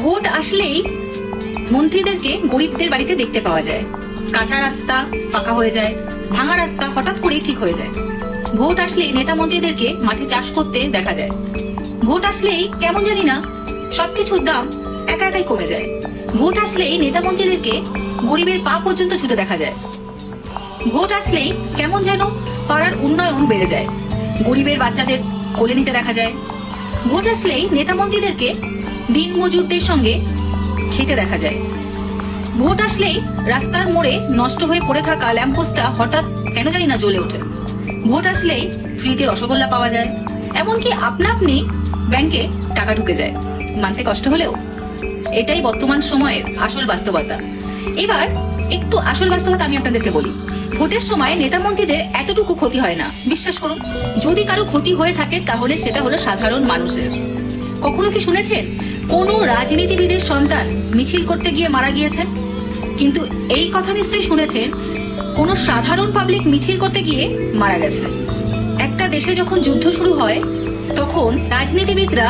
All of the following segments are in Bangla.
ভোট আসলেই মন্ত্রীদেরকে গরিবদের বাড়িতে দেখতে পাওয়া যায়। কাঁচা রাস্তা পাকা হয়ে যায়, ভাঙা রাস্তা হঠাৎ করেই ঠিক হয়ে যায়। ভোট আসলেই নেতা মন্ত্রীদেরকে মাঠে চাষ করতে দেখা যায়। ভোট আসলেই কেমন জানি না সবকিছুর দাম একা একাই কমে যায়। ভোট আসলেই নেতা মন্ত্রীদেরকে গরিবের পা পর্যন্ত ছুতে দেখা যায়। ভোট আসলেই কেমন যেন পাড়ার উন্নয়ন বেড়ে যায়, গরিবের বাচ্চাদের কোলে নিতে দেখা যায়। ভোট আসলেই নেতা মন্ত্রীদেরকে দিন মজুরদের সঙ্গে খেতে দেখা যায়। ভোট আসলেই রাস্তার মোড়ে নষ্ট হয়ে পড়ে থাকা ল্যাম্পপোস্টটা হঠাৎ কেন জানি না জ্বলে ওঠে। ভোট আসলেই ফ্রিতে রসগোল্লা পাওয়া যায়, এমনকি আপনা আপনি ব্যাংকে টাকা ঢুকে যায়, মানতে কষ্ট হলেও। এটাই বর্তমান সময়ের আসল বাস্তবতা। এবার একটু আসল বাস্তবতা আমি আপনাদেরকে বলি। ভোটের সময় নেতা মন্ত্রীদের এতটুকু ক্ষতি হয় না, বিশ্বাস করুন। যদি কারো ক্ষতি হয়ে থাকে তাহলে সেটা হলো সাধারণ মানুষের। কখনো কি শুনেছেন কোন রাজনীতিবিদের সন্তান মিছিল করতে গিয়ে মারা গিয়েছে? কিন্তু এই কথা নিশ্চয়ই শুনেছেন কোন সাধারণ পাবলিক মিছিল করতে গিয়ে মারা গেছে। একটা দেশে যখন যুদ্ধ শুরু হয় তখন রাজনীতিবিদরা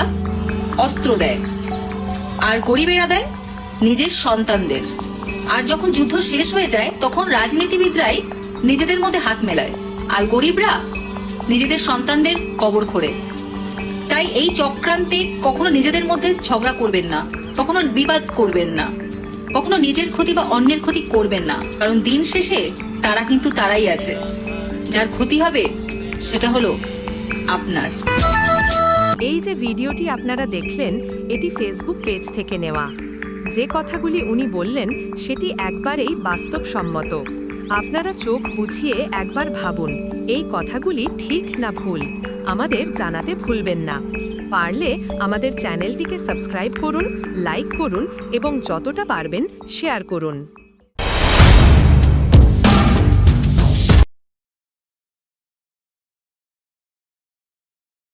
অস্ত্র দেয়, আর গরিবেরা দেয় নিজের সন্তানদের। আর যখন যুদ্ধ শেষ হয়ে যায় তখন রাজনীতিবিদরাই নিজেদের মধ্যে হাত মেলায়, আর গরিবরা নিজেদের সন্তানদের কবর খোঁড়ে। তাই এই চক্রান্তে কখনো নিজেদের মধ্যে ঝগড়া করবেন না, কখনো বিবাদ করবেন না, কখনো নিজের ক্ষতি বা অন্যের ক্ষতি করবেন না। কারণ দিন শেষে তারা কিন্তু তারাই আছে, যার ক্ষতি হবে সেটা হলো আপনার। এই যে ভিডিওটি আপনারা দেখলেন, এটি ফেসবুক পেজ থেকে নেওয়া। যে কথাগুলি উনি বললেন সেটি একবারেই বাস্তবসম্মত। আপনারা চোখ বুঝিয়ে একবার ভাবুন, এই কথাগুলি ঠিক না ভুল আমাদের জানাতে ভুলবেন না। পারলে আমাদের চ্যানেলটিকে সাবস্ক্রাইব করুন, লাইক করুন এবং যতটা পারবেন শেয়ার করুন।